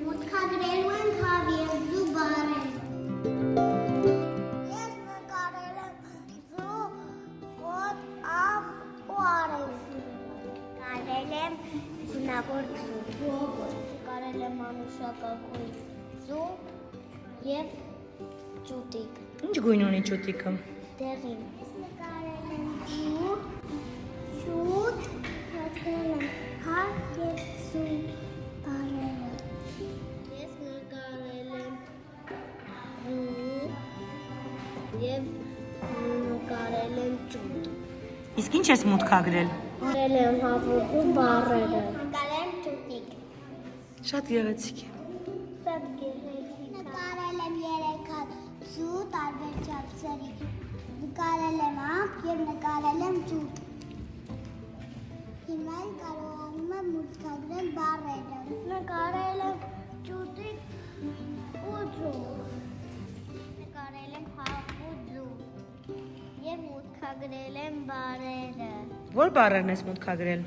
Մուտքագրելու են հավիերձու բարեր։ Ես նկարել եմ ձու, ոտ, ավ ու արևի։ Նկարել եմ զունավոր ձու, նկարել եմ անուշակագույն ձու և ճուտիկ։ Ինչ գույն ունի ճուտիկը։ Դեղին։ Ես նկարել եմ ձու, շուտ, նկարել եմ հար և ձու բարերը։ Ես նկարել եմ ձու և նկարել եմ ճուտ։ Իսկ ինչ ես մուտքագրել։ Նկարել եմ հավուտու բարերը։ Նկարել եմ ճուտիկ։ Շատ գեղեցիկ է։ Շատ գեղեցիկ։ Նկարել եմ 3 հատ ձու տարբեր չափսերի։ Նկարել եմ ամպ և նկարել եմ ճուտ։ Հիմա կարողանում եմ մուտքագրել բառերը։ Նկարել եմ ճուտիկ ու ձու։ Նկարել եմ հավ ու ձու։ Եվ մուտքագրել եմ բառերը։ Որ բառերն ես մուտքագրել։